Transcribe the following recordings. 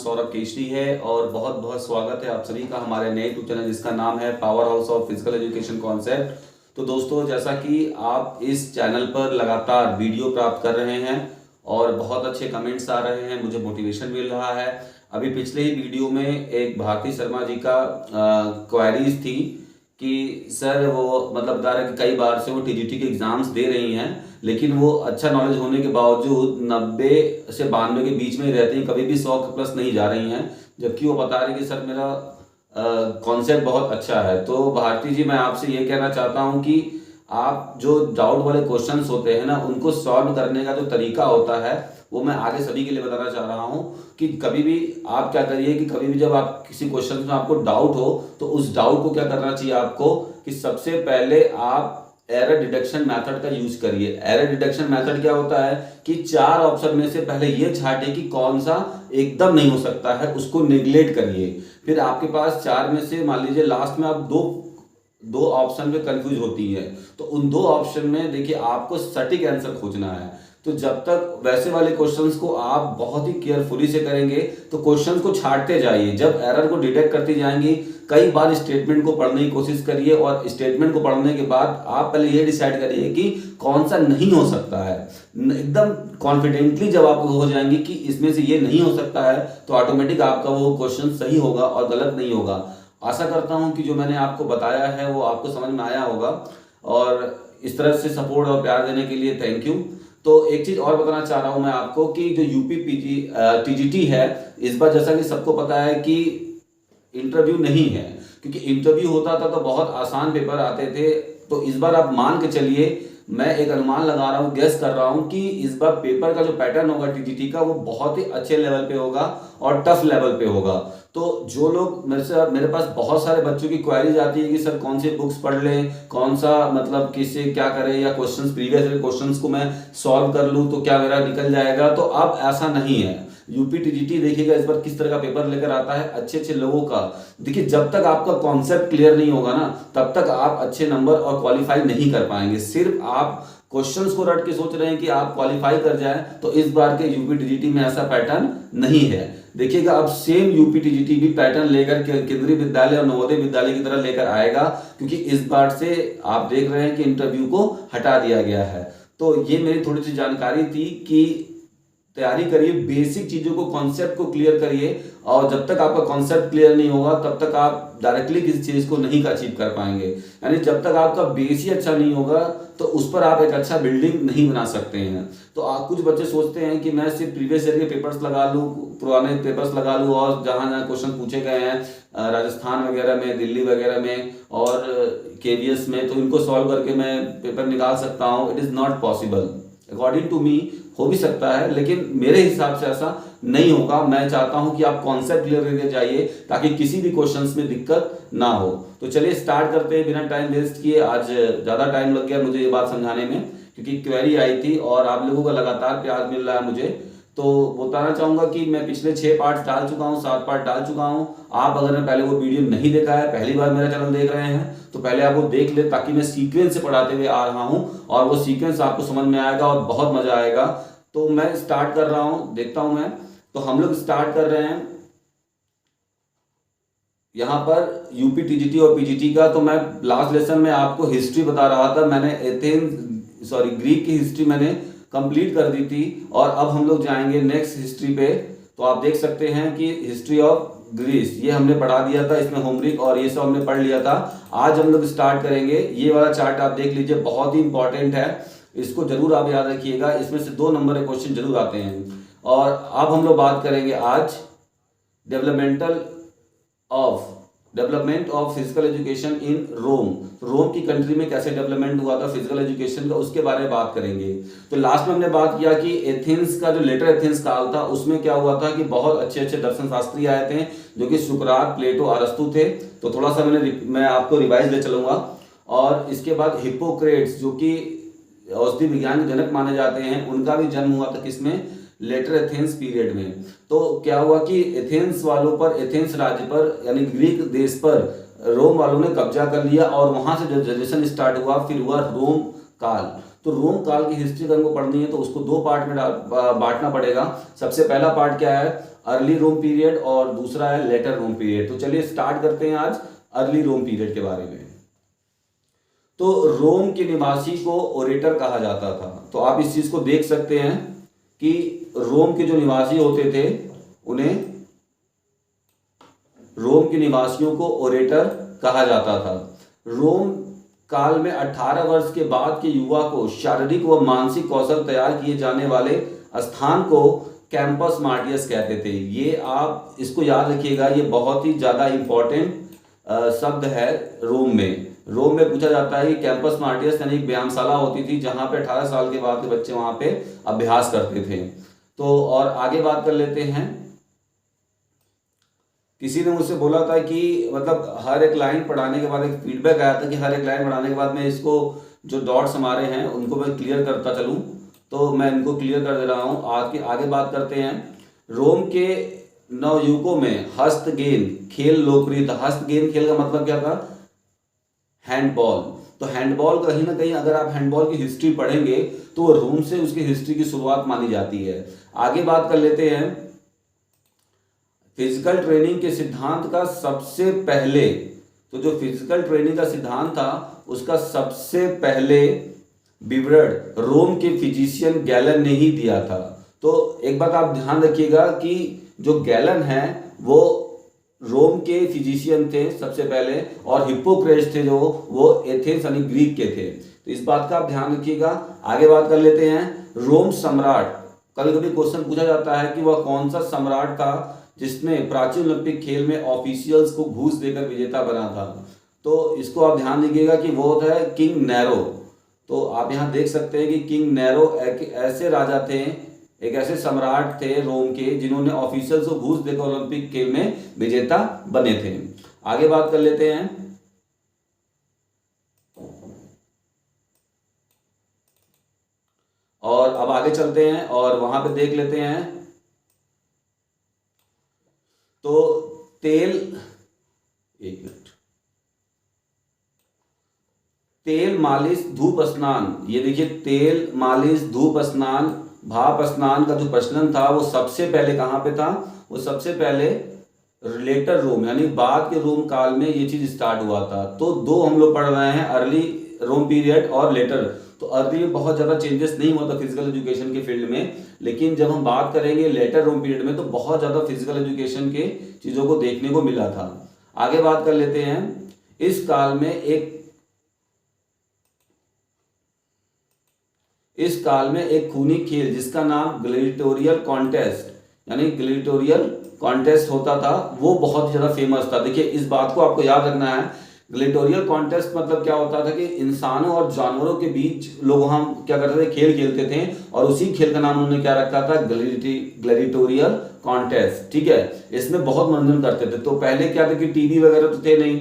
सौरभ केशरी है और बहुत बहुत स्वागत है आप सभी का हमारे नए यूट्यूब चैनल जिसका नाम है power house of physical education concept. तो दोस्तों, जैसा कि आप इस चैनल पर लगातार वीडियो प्राप्त कर रहे हैं और बहुत अच्छे कमेंट्स आ रहे हैं, मुझे मोटिवेशन मिल रहा है। अभी पिछले ही वीडियो में एक भारती शर्मा जी का क्वेरीज थी कि सर वो मतलब बता रहे कि कई बार से वो टीजीटी के एग्जाम्स दे रही हैं, लेकिन वो अच्छा नॉलेज होने के बावजूद 90 से 92 के बीच में ही रहती हैं, कभी भी 100 प्लस नहीं जा रही हैं। जबकि वो बता रही कि सर मेरा कॉन्सेप्ट बहुत अच्छा है। तो भारती जी, मैं आपसे ये कहना चाहता हूँ कि आप जो डाउट वाले क्वेश्चंस होते हैं ना, उनको सॉल्व करने का जो तरीका होता है वो मैं आगे सभी के लिए बताना चाह रहा हूँ कि कभी भी आप क्या करिए कि कभी भी जब आप किसी क्वेश्चन में आपको डाउट हो तो उस डाउट को क्या करना चाहिए आपको कि सबसे पहले आप एरर डिडक्शन मेथड का यूज करिए। एरर डिडक्शन मेथड क्या होता है कि 4 ऑप्शन में से पहले ये छांटे कि कौन सा एकदम नहीं हो सकता है, उसको निगलेक्ट करिए। फिर आपके पास 4 में से मान लीजिए लास्ट में आप दो ऑप्शन में कंफ्यूज होती है, तो उन 2 ऑप्शन में देखिए आपको सटीक आंसर खोजना है। तो जब तक वैसे वाले क्वेश्चंस को आप बहुत ही केयरफुली से करेंगे तो क्वेश्चंस को छांटते जाइए। जब एरर को डिटेक्ट करती जाएंगी, कई बार स्टेटमेंट को पढ़ने की कोशिश करिए और स्टेटमेंट को पढ़ने के बाद आप पहले ये डिसाइड करिए कि कौन सा नहीं हो सकता है। एकदम कॉन्फिडेंटली जब आप हो जाएंगे कि इसमें से ये नहीं हो सकता है, तो ऑटोमेटिक आपका वो क्वेश्चन सही होगा और गलत नहीं होगा। आशा करता हूं कि जो मैंने आपको बताया है वो आपको समझ में आया होगा, और इस तरह से सपोर्ट और प्यार देने के लिए थैंक यू। तो एक चीज और बताना चाह रहा हूं मैं आपको कि जो यूपी टीजीटी है, इस बार जैसा कि सबको पता है कि इंटरव्यू नहीं है, क्योंकि इंटरव्यू होता था तो बहुत आसान पेपर आते थे। तो इस बार आप मान के चलिए, मैं एक अनुमान लगा रहा हूँ, गेस कर रहा हूँ कि इस बार पेपर का जो पैटर्न होगा टीजीटी का वो बहुत ही अच्छे लेवल पे होगा और टफ लेवल पे होगा। तो जो लोग मेरे पास बहुत सारे बच्चों की क्वेरीज आती है कि सर कौन सी बुक्स पढ़ लें, कौन सा मतलब किससे क्या करें, या क्वेश्चंस प्रीवियस क्वेश्चंस को मैं सॉल्व कर लूँ तो क्या मेरा निकल जाएगा। तो अब ऐसा नहीं है। यूपी टीजीटी देखिएगा इस बार किस तरह का पेपर लेकर आता है, अच्छे अच्छे लोगों का। देखिए, जब तक आपका कॉन्सेप्ट क्लियर नहीं होगा ना, तब तक आप अच्छे नंबर और क्वालिफाई नहीं कर पाएंगे। सिर्फ आप क्वेश्चंस को रट के सोच रहे हैं कि आप क्वालिफाई कर जाएं, तो इस बार के यूपी टीजीटी में ऐसा पैटर्न नहीं है। देखिएगा, अब सेम यूपी टीजीटी भी पैटर्न लेकर केंद्रीय विद्यालय और नवोदय विद्यालय की तरह लेकर आएगा, क्योंकि इस बार से आप देख रहे हैं कि इंटरव्यू को हटा दिया गया है। तो ये मेरी थोड़ी सी जानकारी थी कि तैयारी करिए, बेसिक चीजों को, कॉन्सेप्ट को क्लियर करिए, और जब तक आपका कॉन्सेप्ट क्लियर नहीं होगा तब तक आप डायरेक्टली किसी चीज को नहीं अचीव कर पाएंगे। यानी जब तक आपका बेस ही अच्छा नहीं होगा तो उस पर आप एक अच्छा बिल्डिंग नहीं बना सकते हैं। तो कुछ बच्चे सोचते हैं कि मैं सिर्फ प्रीवियस ईयर के पेपर्स लगा लूँ, पुराने पेपर्स लगा लूँ, और जहाँ जहाँ क्वेश्चन पूछे गए हैं राजस्थान वगैरह में, दिल्ली वगैरह में और केवीएस में, तो इनको सॉल्व करके मैं पेपर निकाल सकता हूँ। It is not possible. According to me हो भी सकता है, लेकिन मेरे हिसाब से ऐसा नहीं होगा। मैं चाहता हूं कि आप कॉन्सेप्ट क्लियर करके जाइए ताकि किसी भी क्वेश्चंस में दिक्कत ना हो। तो चलिए स्टार्ट करते हैं बिना टाइम वेस्ट किए। आज ज़्यादा टाइम लग गया मुझे ये बात समझाने में, क्योंकि क्वेरी आई थी और आप लोगों का लगातार प्यार मिल रहा है मुझे। तो बताना चाहूँगा कि मैं पिछले 6 पार्ट डाल चुका हूँ, 7 पार्ट डाल चुका हूँ। आप अगर पहले वो वीडियो नहीं देखा है, पहली बार मेरा चैनल देख रहे हैं, तो पहले आप वो देख ले, ताकि मैं सीक्वेंस से पढ़ाते हुए आ रहा हूँ और वो सीक्वेंस आपको समझ में आएगा और बहुत मजा आएगा। तो मैं स्टार्ट कर रहा हूँ, देखता हूँ मैं। तो हम लोग स्टार्ट कर रहे हैं यहाँ पर यूपी टीजीटी और पीजीटी का। तो मैं लास्ट लेसन में आपको हिस्ट्री बता रहा था, मैंने ग्रीक की हिस्ट्री मैंने कंप्लीट कर दी थी, और अब हम लोग जाएंगे नेक्स्ट हिस्ट्री पे। तो आप देख सकते हैं कि हिस्ट्री ऑफ ग्रीस ये हमने पढ़ा दिया था, इसमें होमरिक और ये सब हमने पढ़ लिया था। आज हम लोग स्टार्ट करेंगे, ये वाला चार्ट आप देख लीजिए, बहुत ही इंपॉर्टेंट है, इसको जरूर आप याद रखिएगा। इसमें से 2 नंबर के क्वेश्चन जरूर आते हैं। और अब हम लोग बात करेंगे आज development of physical education in Rome. Rome की कंट्री में कैसे डेवलपमेंट हुआ था फिजिकल एजुकेशन का, उसके बारे में बात करेंगे। तो लास्ट में हमने बात किया कि एथेंस का जो लेटर एथेंस काल था, उसमें क्या हुआ था कि बहुत अच्छे अच्छे दर्शन शास्त्री आए थे, जो कि सुकरात, प्लेटो, अरस्तु थे। तो थोड़ा सा मैं आपको रिवाइज ले चलूंगा। और इसके बाद हिप्पोक्रेट्स, जो कि औषधि विज्ञान के जनक माने जाते हैं, उनका भी जन्म हुआ था किसमें, लेटर एथेंस पीरियड में। तो क्या हुआ कि एथेंस वालों पर, एथेंस राज्य पर यानी ग्रीक देश पर रोम वालों ने कब्जा कर लिया, और वहां से जब जनरेशन स्टार्ट हुआ, फिर हुआ रोम काल। तो रोम काल की हिस्ट्री अगर हमको पढ़नी है तो उसको 2 पार्ट में बांटना पड़ेगा। सबसे पहला पार्ट क्या है, अर्ली रोम पीरियड और दूसरा है लेटर रोम पीरियड। तो चलिए स्टार्ट करते हैं आज अर्ली रोम पीरियड के बारे में। तो रोम के निवासी को ओरेटर कहा जाता था। तो आप इस चीज को देख सकते हैं कि रोम के जो निवासी होते थे उन्हें रोम के निवासियों को ओरेटर कहा जाता था। रोम काल में 18 वर्ष के बाद के युवा को शारीरिक व मानसिक कौशल तैयार किए जाने वाले स्थान को कैंपस मार्टियस कहते थे। ये आप इसको याद रखिएगा, ये बहुत ही ज़्यादा इम्पोर्टेंट शब्द है। रोम में पूछा जाता है कि कैंपस मार्टियस यानी एक व्यायामशाला होती थी जहाँ पे 18 साल के बाद के बच्चे वहाँ पे अभ्यास करते थे। तो और आगे बात कर लेते हैं। किसी ने मुझसे बोला था कि मतलब हर एक लाइन पढ़ाने के बाद एक फीडबैक आया था कि हर एक लाइन पढ़ाने के बाद मैं इसको जो डॉट्स हमारे हैं उनको मैं क्लियर करता चलूँ, तो मैं इनको क्लियर कर दे रहा हूँ। आगे बात करते हैं। रोम के नवयुगों में हस्त गेंद खेल लोकप्रिय था। हस्त गेंद खेल का मतलब क्या था? हैंडबॉल। तो हैंडबॉल कहीं ना कहीं अगर आप हैंडबॉल की हिस्ट्री पढ़ेंगे तो रोम से उसकी हिस्ट्री की शुरुआत मानी जाती है। आगे बात कर लेते हैं। फिजिकल ट्रेनिंग के सिद्धांत का सबसे पहले, तो जो फिजिकल ट्रेनिंग का सिद्धांत था उसका सबसे पहले विवरण रोम के फिजिशियन गैलन ने ही दिया था। तो एक बात आप ध्यान रखिएगा कि जो गैलन है वो रोम के फिजिशियन थे सबसे पहले, और हिप्पोक्रेट्स थे जो वो एथेंस यानी ग्रीक के थे। तो इस बात का आप ध्यान रखिएगा। आगे बात कर लेते हैं। रोम सम्राट, कभी कभी क्वेश्चन पूछा जाता है कि वह कौन सा सम्राट था जिसने प्राचीन ओलंपिक खेल में ऑफिशियल्स को घूस देकर विजेता बना था। तो इसको आप ध्यान दीजिएगा कि वो है किंग नेरो। तो आप यहाँ देख सकते हैं कि किंग नेरो एक ऐसे राजा थे, एक ऐसे सम्राट थे रोम के जिन्होंने ऑफिशियल्स को घूस देकर ओलंपिक खेल में विजेता बने थे। आगे बात कर लेते हैं। और अब आगे चलते हैं और वहां पे देख लेते हैं। तो तेल मालिश धूप स्नान, ये देखिए तेल मालिश धूप स्नान भाप स्नान का जो प्रचलन था वो सबसे पहले कहाँ पे था? वो सबसे पहले लेटर रोम यानी बाद के रोम काल में ये चीज स्टार्ट हुआ था। तो दो हम लोग पढ़ रहे हैं, अर्ली रोम पीरियड और लेटर। तो अर्ली में बहुत ज़्यादा चेंजेस नहीं हुआ था फिजिकल एजुकेशन के फील्ड में, लेकिन जब हम बात करेंगे लेटर रोम पीरियड में तो बहुत ज़्यादा फिजिकल एजुकेशन के चीज़ों को देखने को मिला था। आगे बात कर लेते हैं। इस काल में एक खूनी खेल जिसका नाम ग्लैडिएटोरियल कॉन्टेस्ट यानी ग्लैडिएटोरियल कॉन्टेस्ट होता था, वो बहुत ज़्यादा फेमस था। देखिए इस बात को आपको याद रखना है। ग्लैडिएटोरियल कॉन्टेस्ट मतलब क्या होता था कि इंसानों और जानवरों के बीच लोग हम क्या करते थे? खेल खेलते थे, और उसी खेल का नाम उन्होंने क्या रखा था? ग्लैडिएटोरियल कॉन्टेस्ट। ठीक है, इसमें बहुत मनोरंजन करते थे। तो पहले क्या था कि टीवी वगैरह तो थे नहीं,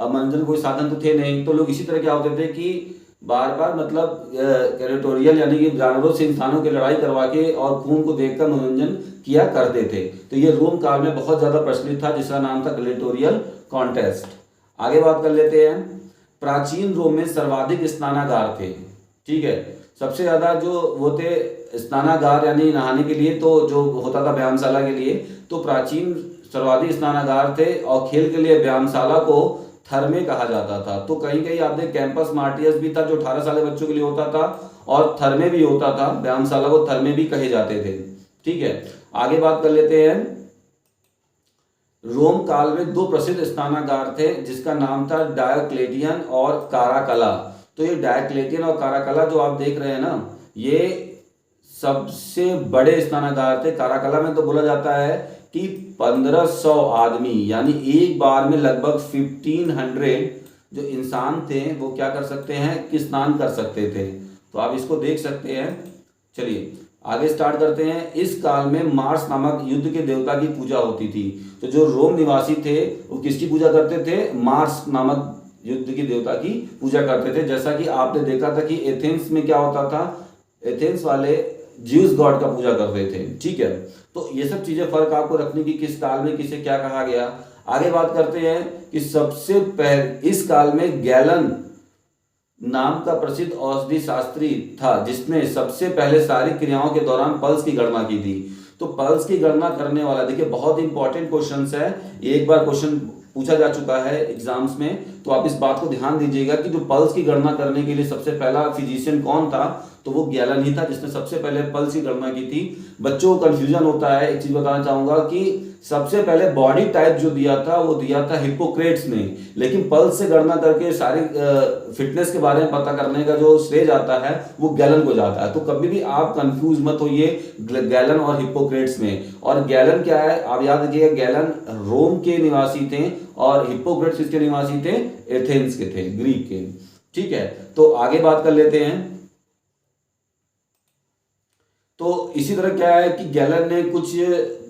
मनोरंजन कोई साधन तो थे नहीं, तो लोग इसी तरह क्या होते थे कि बार बार मतलब ग्लैडिएटोरियल यानी कि जानवरों से इंसानों की लड़ाई करवा के और खून को देखकर मनोरंजन किया करते थे। तो ये रोम काल में बहुत ज्यादा प्रचलित था, जिसका नाम था ग्लैडिएटोरियल कॉन्टेस्ट। आगे बात कर लेते हैं। प्राचीन रोम में सर्वाधिक स्नानागार थे। ठीक है, सबसे ज्यादा जो वो थे स्नानागार यानी नहाने के लिए, तो जो होता था व्यायामशाला के लिए, तो प्राचीन सर्वाधिक स्नानागार थे। और खेल के लिए व्यायामशाला को थर्मे कहा जाता था। तो कहीं कहीं आपने कैंपस मार्टियस भी था जो 18 साल के बच्चों के लिए होता था, और थर्मे भी होता था, व्यायामशाला को थर्मे भी कहे जाते थे। ठीक है, आगे बात कर लेते हैं। रोम काल में दो प्रसिद्ध स्नानागार थे जिसका नाम था डायोक्लेटियन और काराकला। तो ये डायोक्लेटियन और काराकला जो आप देख रहे हैं ना, ये सबसे बड़े स्नानागार थे। काराकला में तो बोला जाता है कि 1500 आदमी यानी एक बार में लगभग 1500 जो इंसान थे वो क्या कर सकते हैं कि स्नान कर सकते थे। तो आप इसको देख सकते हैं। चलिए आगे स्टार्ट करते हैं। इस काल में मार्स नामक युद्ध के देवता की पूजा होती थी। तो जो रोम निवासी थे वो किसकी पूजा करते थे? मार्स नामक युद्ध की देवता की पूजा करते थे। जैसा कि आपने देखा था कि एथेंस में क्या होता था, एथेंस वाले ज्यूस गॉड का पूजा करते थे। ठीक है, तो ये सब चीजें फर्क आपको रखने की किस काल में किसे क्या कहा गया। आगे बात करते हैं कि सबसे पहले इस काल में गैलन नाम का प्रसिद्ध औषधि शास्त्री था जिसने सबसे पहले शारीरिक क्रियाओं के दौरान पल्स की गणना की थी। तो पल्स की गणना करने वाला, देखिए बहुत इंपॉर्टेंट क्वेश्चन है, एक बार क्वेश्चन पूछा जा चुका है एग्जाम्स में, तो आप इस बात को ध्यान दीजिएगा कि जो पल्स की गणना करने के लिए सबसे पहला फिजिशियन कौन था, तो वो गैलन ही था जिसने सबसे पहले पल्स की गणना की थी। बच्चों को कंफ्यूजन होता है, एक चीज बताना चाहूंगा कि सबसे पहले बॉडी टाइप जो दिया था वो दिया था हिप्पोक्रेट्स ने, लेकिन पल्स से गणना करके सारी फिटनेस के बारे में पता करने का जो श्रेय जाता है वो गैलन को जाता है। तो कभी भी आप कंफ्यूज मत होइए गैलन और हिप्पोक्रेट्स में। और गैलन क्या है, आप याद रखिएगा, गैलन रोम के निवासी थे और हिप्पोक्रेट्स किसके निवासी थे, एथेंस के थे, ग्रीक के। ठीक है, तो आगे बात कर लेते हैं। तो इसी तरह क्या है कि गैलन ने कुछ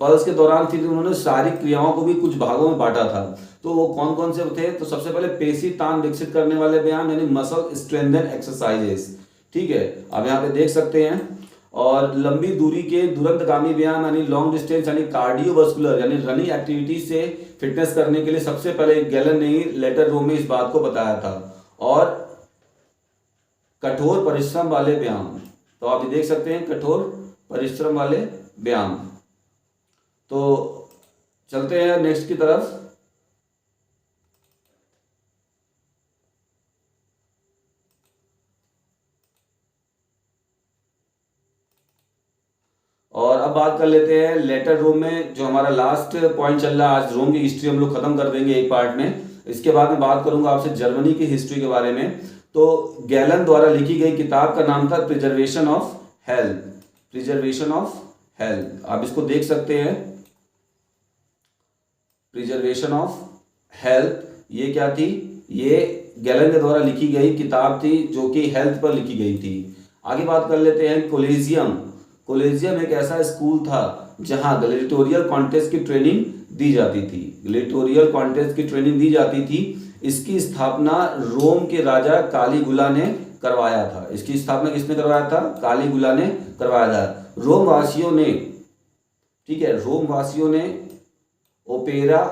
पल्स के दौरान फिर उन्होंने शारीरिक क्रियाओं को भी कुछ भागों में बांटा था। तो वो कौन कौन से थे, तो सबसे पहले पेशी तान विकसित करने वाले व्यायाम यानी मसल स्ट्रेंथन एक्सरसाइजेस। ठीक है, आप यहाँ पे देख सकते हैं। और लंबी दूरी के दुरंतगामी व्यायाम यानी लॉन्ग डिस्टेंस यानी कार्डियोवास्कुलर यानी रनिंग एक्टिविटी से फिटनेस करने के लिए सबसे पहले गैलन ने ही लेटर रोम में इस बात को बताया था। और कठोर परिश्रम वाले व्यायाम, तो आप ये देख सकते हैं कठोर परिश्रम वाले व्यायाम। तो चलते हैं नेक्स्ट की तरफ। और अब बात कर लेते हैं लेटर रोम में, जो हमारा लास्ट पॉइंट चल रहा है। आज रोम की हिस्ट्री हम लोग खत्म कर देंगे एक पार्ट में, इसके बाद में बात करूंगा आपसे जर्मनी की हिस्ट्री के बारे में। तो गैलन द्वारा लिखी गई किताब का नाम था preservation of health, preservation of health, आप इसको देख सकते हैं, प्रिजर्वेशन ऑफ हेल्थ। ये क्या थी, ये गैलन के द्वारा लिखी गई किताब थी जो कि हेल्थ पर लिखी गई थी। आगे बात कर लेते हैं कोलेजियम। कोलेजियम एक ऐसा स्कूल था जहां ग्लैडिएटोरियल कॉन्टेस्ट की ट्रेनिंग दी जाती थी, ग्लैडिएटोरियल कॉन्टेस्ट की ट्रेनिंग दी जाती थी। इसकी स्थापना रोम के राजा कालीगुला ने करवाया था। इसकी स्थापना किसने करवाया था, कालीगुला ने करवाया था। रोम वासियों ने, ठीक है, रोम वासियों ने ओपेरा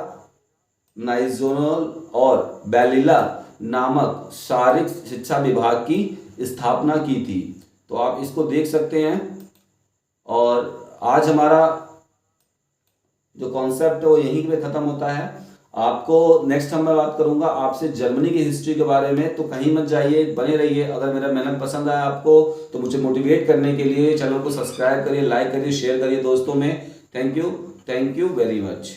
नाइजोनल और बैलिला नामक शारीरिक शिक्षा विभाग की स्थापना की थी। तो आप इसको देख सकते हैं। और आज हमारा जो कॉन्सेप्ट है वो यहीं पे खत्म होता है। आपको नेक्स्ट मैं बात करूंगा आपसे जर्मनी की हिस्ट्री के बारे में, तो कहीं मत जाइए, बने रहिए। अगर मेरा मेहनत पसंद आया आपको तो मुझे मोटिवेट करने के लिए चैनल को सब्सक्राइब करिए, लाइक करिए, शेयर करिए दोस्तों में। Thank you very much.